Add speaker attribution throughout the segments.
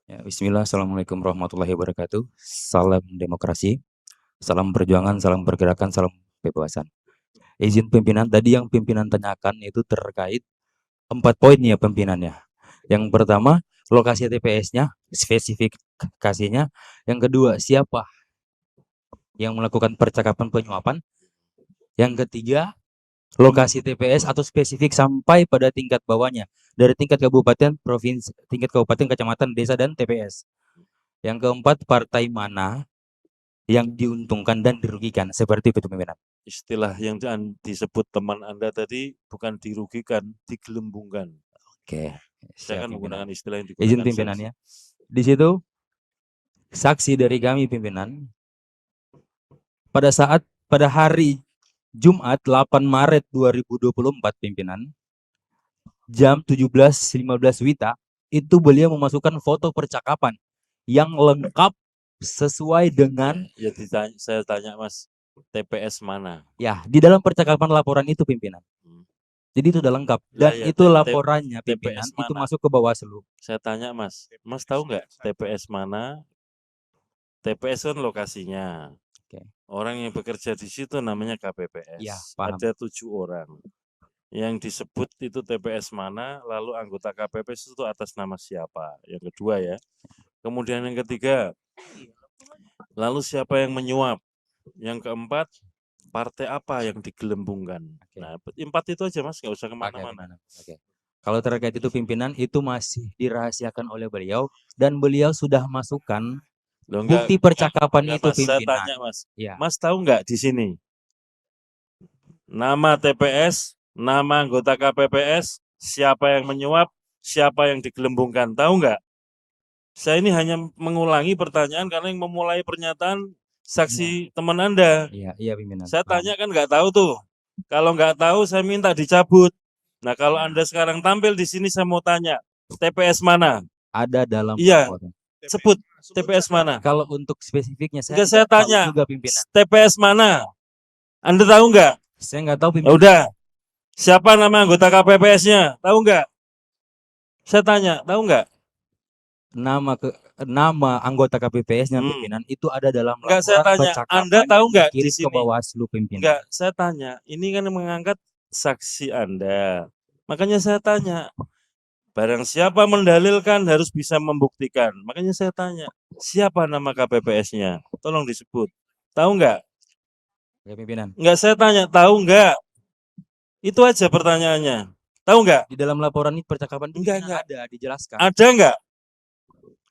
Speaker 1: Ya, bismillah, assalamualaikum warahmatullahi wabarakatuh. Salam demokrasi, salam perjuangan, salam pergerakan, salam kebebasan. Izin pimpinan, tadi yang pimpinan tanyakan itu terkait 4 poin ya pimpinannya. Yang pertama, lokasi TPS-nya, spesifikasinya. Yang kedua, siapa yang melakukan percakapan penyuapan. Yang ketiga, lokasi TPS atau spesifik sampai pada tingkat bawahnya. Dari tingkat kabupaten, provinsi, tingkat kabupaten, kecamatan, desa, dan TPS. Yang keempat, partai mana yang diuntungkan dan dirugikan, seperti itu pimpinan.
Speaker 2: Istilah yang disebut teman Anda tadi bukan dirugikan, digelembungkan.
Speaker 1: Oke,
Speaker 2: Saya
Speaker 1: siap
Speaker 2: akan
Speaker 1: pimpinan.
Speaker 2: menggunakan istilah yang
Speaker 1: Izin
Speaker 2: digunakan
Speaker 1: pimpinannya. Di situ saksi dari kami pimpinan pada hari Jumat 8 Maret 2024 pimpinan jam 17.15 WITA itu beliau memasukkan foto percakapan yang lengkap sesuai dengan
Speaker 2: saya tanya Mas, TPS mana?
Speaker 1: ya di dalam percakapan laporan itu pimpinan. Jadi itu udah lengkap dan
Speaker 2: ya,
Speaker 1: itu laporannya pimpinan
Speaker 2: TPS
Speaker 1: itu
Speaker 2: mana?
Speaker 1: masuk ke Bawaslu.
Speaker 2: Saya tanya Mas tahu nggak TPS mana? TPS kan lokasinya.
Speaker 1: Oke.
Speaker 2: Orang yang bekerja di situ namanya
Speaker 1: Ya,
Speaker 2: KPPS.
Speaker 1: paham.
Speaker 2: Ada 7 orang. Yang disebut itu TPS mana, lalu anggota KPPS itu atas nama siapa? Yang kedua ya. Kemudian yang ketiga, lalu siapa yang menyuap? Yang keempat, partai apa yang digelembungkan?
Speaker 1: Oke.
Speaker 2: Nah, 4 itu aja Mas, nggak usah
Speaker 1: Oke,
Speaker 2: kemana-mana.
Speaker 1: pimpinan. Oke. Kalau terkait itu pimpinan itu masih dirahasiakan oleh beliau dan beliau sudah masukkan
Speaker 2: Loh, enggak,
Speaker 1: bukti percakapan
Speaker 2: enggak
Speaker 1: itu
Speaker 2: Mas, saya
Speaker 1: pimpinan.
Speaker 2: tanya Mas.
Speaker 1: Ya.
Speaker 2: Mas tahu nggak di sini? Nama TPS, nama anggota KPPS, siapa yang menyuap, siapa yang digelembungkan, tahu nggak? Saya ini hanya mengulangi pertanyaan karena yang memulai pernyataan saksi teman Anda.
Speaker 1: Iya pimpinan.
Speaker 2: Saya
Speaker 1: Paham.
Speaker 2: tanya kan nggak tahu tuh. Kalau nggak tahu saya minta dicabut. Nah kalau Anda sekarang tampil di sini saya mau tanya, TPS mana?
Speaker 1: Ada dalam
Speaker 2: Iya,
Speaker 1: laporan.
Speaker 2: sebut TPS mana?
Speaker 1: Kalau untuk spesifiknya saya
Speaker 2: Enggak, saya
Speaker 1: tidak tahu
Speaker 2: tanya,
Speaker 1: juga pimpinan.
Speaker 2: TPS mana? Anda tahu nggak?
Speaker 1: Saya nggak tahu
Speaker 2: Ya
Speaker 1: pimpinan.
Speaker 2: udah, siapa nama anggota KPPS-nya? Tahu nggak? Saya tanya, tahu nggak?
Speaker 1: Nama anggota KPPS-nya pimpinan itu ada dalam
Speaker 2: Enggak, saya
Speaker 1: laporan
Speaker 2: tanya, Anda
Speaker 1: percakapan
Speaker 2: tahu
Speaker 1: yang
Speaker 2: nggak di
Speaker 1: dikirim ke
Speaker 2: sini?
Speaker 1: Bawaslu pimpinan.
Speaker 2: Enggak, saya tanya, ini kan mengangkat saksi Anda. Makanya saya tanya, barang siapa mendalilkan harus bisa membuktikan. Makanya saya tanya, siapa nama KPPS-nya? Tolong disebut. Tahu nggak?
Speaker 1: Ya pimpinan.
Speaker 2: Enggak, saya tanya, tahu nggak? Itu aja pertanyaannya. Tahu nggak?
Speaker 1: Di dalam laporan ini percakapan
Speaker 2: Enggak.
Speaker 1: ada dijelaskan.
Speaker 2: Ada nggak?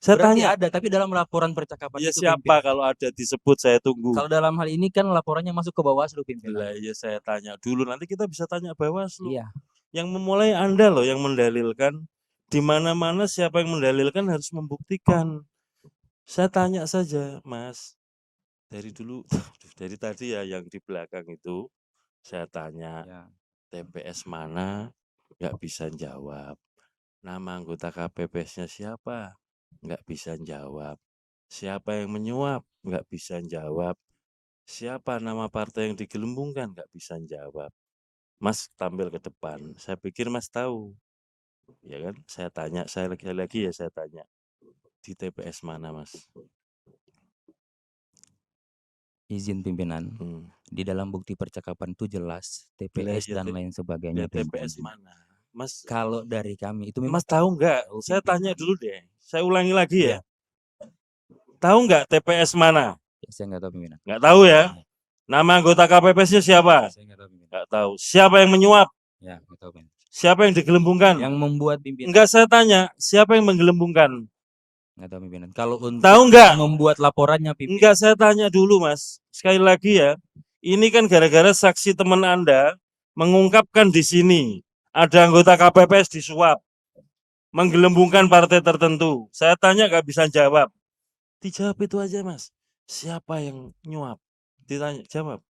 Speaker 2: Saya
Speaker 1: Berarti
Speaker 2: tanya.
Speaker 1: ada, tapi dalam laporan percakapan
Speaker 2: Ya
Speaker 1: itu
Speaker 2: siapa
Speaker 1: pimpinan.
Speaker 2: kalau ada disebut saya tunggu.
Speaker 1: Kalau dalam hal ini kan laporannya masuk ke Bawaslu pimpinan.
Speaker 2: Lah ya saya tanya dulu, nanti kita bisa tanya Bawaslu.
Speaker 1: Iya.
Speaker 2: Yang memulai Anda loh yang mendalilkan. Di mana-mana siapa yang mendalilkan harus membuktikan. Saya tanya saja, Mas. Dari dulu, dari tadi ya yang di belakang itu, saya tanya,
Speaker 1: Ya.
Speaker 2: TPS mana? Nggak bisa jawab. Nama anggota KPPS-nya siapa? Nggak bisa jawab. Siapa yang menyuap? Nggak bisa jawab. Siapa nama partai yang digelembungkan? Nggak bisa jawab. Mas tampil ke depan. Saya pikir Mas tahu. Ya kan? Saya tanya, saya lagi ya saya tanya. Di TPS mana, Mas?
Speaker 1: Izin pimpinan. Di dalam bukti percakapan itu jelas TPS dan lain sebagainya.
Speaker 2: TPS mana? Mas,
Speaker 1: kalau dari kami itu
Speaker 2: Mas tahu nggak? Saya tanya dulu deh. Saya ulangi lagi ya. Tahu nggak TPS mana?
Speaker 1: Saya nggak tahu pimpinan.
Speaker 2: Nggak tahu ya. Nama anggota KPPS-nya siapa?
Speaker 1: Saya nggak tahu pimpinan.
Speaker 2: Nggak tahu. Siapa yang menyuap?
Speaker 1: Ya, nggak tahu pimpinan.
Speaker 2: Siapa yang digelembungkan?
Speaker 1: Yang membuat pimpinan.
Speaker 2: Enggak, saya tanya, siapa yang menggelembungkan?
Speaker 1: Nggak tahu pimpinan. Kalau untuk
Speaker 2: tahu nggak?
Speaker 1: Membuat laporannya pimpinan.
Speaker 2: Enggak, saya tanya dulu Mas. Sekali lagi ya, ini kan gara-gara saksi teman Anda mengungkapkan di sini ada anggota KPPS disuap, menggelembungkan partai tertentu. Saya tanya nggak bisa jawab. Dijawab itu aja Mas. Siapa yang nyuap? Ditanya, jawab.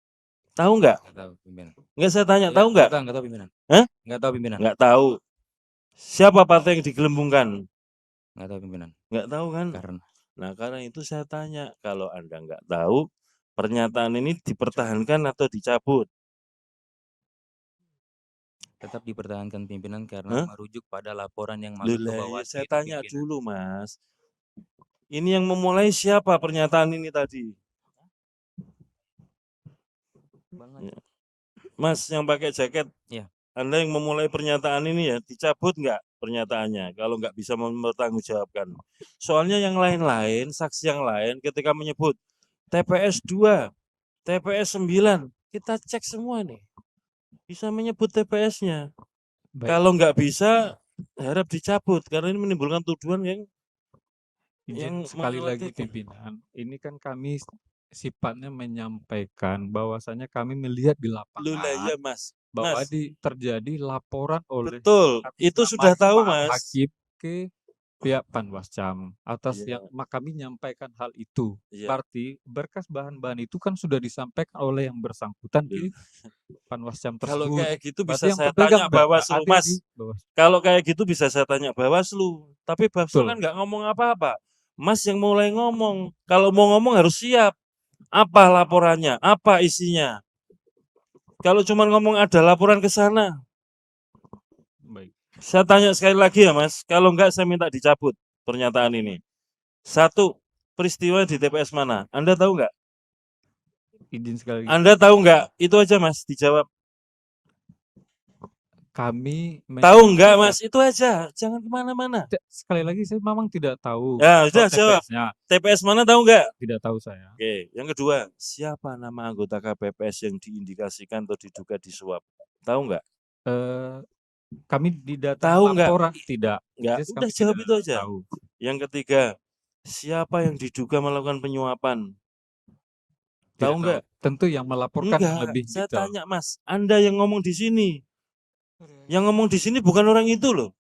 Speaker 2: Tahu nggak?
Speaker 1: Nggak tahu pimpinan.
Speaker 2: Nggak, saya tanya, tahu nggak?
Speaker 1: Nggak tahu pimpinan.
Speaker 2: Hah?
Speaker 1: Nggak tahu pimpinan.
Speaker 2: Nggak tahu. Siapa partai yang digelembungkan?
Speaker 1: Nggak tahu pimpinan.
Speaker 2: Nggak tahu kan? Karena itu saya tanya, kalau Anda nggak tahu, pernyataan ini dipertahankan atau dicabut?
Speaker 1: Tetap dipertahankan pimpinan karena merujuk pada laporan yang masuk ke
Speaker 2: Ya
Speaker 1: Bawaslu.
Speaker 2: saya tanya dulu Mas. Ini yang memulai siapa pernyataan ini tadi? Ya. Mas yang pakai jaket,
Speaker 1: Iya.
Speaker 2: Anda yang memulai pernyataan ini ya, dicabut nggak pernyataannya kalau nggak bisa mempertanggungjawabkan. Soalnya yang lain-lain, saksi yang lain ketika menyebut TPS 2, TPS 9, kita cek semua nih. Bisa menyebut TPS-nya.
Speaker 3: Baik,
Speaker 2: Kalau nggak bisa, harap dicabut karena ini menimbulkan tuduhan yang
Speaker 3: izin
Speaker 2: yang
Speaker 3: sekali lagi
Speaker 2: mengkhawatirkan.
Speaker 3: pimpinan. Ini kan kami sifatnya menyampaikan bahwasanya kami melihat di
Speaker 2: Loh lah
Speaker 3: lapangan
Speaker 2: iya Mas.
Speaker 3: bahwa
Speaker 2: Mas,
Speaker 3: terjadi laporan oleh
Speaker 2: betul.
Speaker 3: atas
Speaker 2: Itu
Speaker 3: nama
Speaker 2: sudah tahu
Speaker 3: Pak
Speaker 2: Mas.
Speaker 3: Hakim ke pihak Panwascam atas
Speaker 2: Iya,
Speaker 3: yang kami menyampaikan hal itu.
Speaker 2: iya.
Speaker 3: Berarti berkas bahan-bahan itu kan sudah disampaikan oleh yang bersangkutan ke Panwascam
Speaker 2: Kalau
Speaker 3: tersebut.
Speaker 2: kayak gitu
Speaker 3: Berarti
Speaker 2: bisa
Speaker 3: yang
Speaker 2: saya
Speaker 3: berpegang
Speaker 2: tanya Bawaslu,
Speaker 3: ada
Speaker 2: Mas.
Speaker 3: di Bawaslu.
Speaker 2: Kalau kayak gitu bisa saya tanya Bawaslu. Tapi Bawaslu
Speaker 3: Betul.
Speaker 2: kan nggak ngomong apa-apa. Mas yang mulai ngomong. Kalau mau ngomong harus siap. Apa laporannya? Apa isinya? Kalau cuma ngomong ada laporan ke sana.
Speaker 3: Baik.
Speaker 2: Saya tanya sekali lagi ya Mas. Kalau enggak saya minta dicabut pernyataan ini. 1, peristiwa di TPS mana? Anda tahu nggak?
Speaker 3: Izin sekali lagi.
Speaker 2: Anda tahu nggak? Itu aja Mas, dijawab.
Speaker 3: Kami
Speaker 2: Tahu nggak Mas? Itu aja. Jangan kemana-mana.
Speaker 3: sekali lagi saya memang tidak tahu.
Speaker 2: Ya, sudah
Speaker 3: soal
Speaker 2: jawab.
Speaker 3: TPS-nya.
Speaker 2: TPS mana tahu nggak?
Speaker 3: Tidak tahu saya.
Speaker 2: Oke, yang kedua, siapa nama anggota KPPS yang diindikasikan atau diduga disuap? Tahu nggak?
Speaker 3: Kami di data
Speaker 2: Tahu nggak?
Speaker 3: laporan tidak.
Speaker 2: Nggak,
Speaker 3: Jadi
Speaker 2: udah
Speaker 3: kami
Speaker 2: jawab
Speaker 3: tidak
Speaker 2: itu aja.
Speaker 3: tahu.
Speaker 2: Yang ketiga, siapa yang diduga melakukan penyuapan?
Speaker 3: Tidak
Speaker 2: Tahu nggak?
Speaker 3: Tentu yang melaporkan yang
Speaker 2: Enggak,
Speaker 3: lebih
Speaker 2: saya
Speaker 3: detail.
Speaker 2: tanya Mas, Anda yang ngomong di sini. Yang ngomong di sini bukan orang itu loh.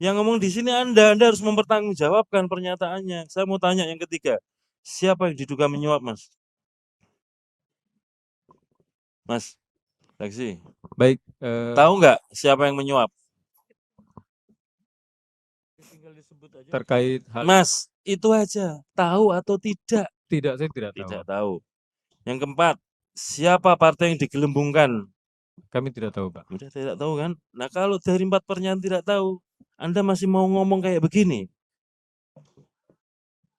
Speaker 2: Yang ngomong di sini Anda harus mempertanggungjawabkan pernyataannya. Saya mau tanya yang ketiga, siapa yang diduga menyuap Mas? Mas, saksi.
Speaker 3: Baik.
Speaker 2: Tahu nggak siapa yang menyuap?
Speaker 3: Terkait hal
Speaker 2: Mas, itu aja. Tahu atau tidak?
Speaker 3: tidak, saya tidak tahu.
Speaker 2: Tidak tahu. Yang keempat, siapa partai yang digelembungkan?
Speaker 3: Kami tidak tahu, Pak.
Speaker 2: Udah tidak tahu kan? Nah kalau dari 4 pernyataan tidak tahu, Anda masih mau ngomong kayak begini?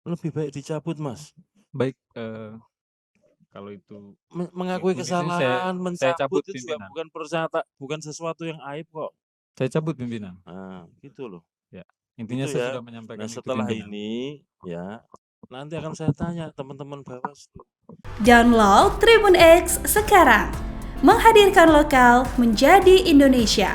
Speaker 2: Lebih baik dicabut Mas.
Speaker 3: Baik, kalau itu
Speaker 2: Mengakui
Speaker 3: mungkin
Speaker 2: kesalahan,
Speaker 3: saya cabut,
Speaker 2: mencabut itu juga
Speaker 3: pimpinan.
Speaker 2: bukan sesuatu yang aib kok.
Speaker 3: Saya cabut pimpinan.
Speaker 2: Nah, gitu loh.
Speaker 3: Ya, intinya
Speaker 2: Gitu
Speaker 3: saya
Speaker 2: ya.
Speaker 3: sudah menyampaikan
Speaker 2: Nah
Speaker 3: itu
Speaker 2: setelah
Speaker 3: pimpinan.
Speaker 2: ini ya nanti akan saya tanya teman-teman Bawaslu.
Speaker 4: Download Tribun X sekarang. Menghadirkan lokal menjadi Indonesia.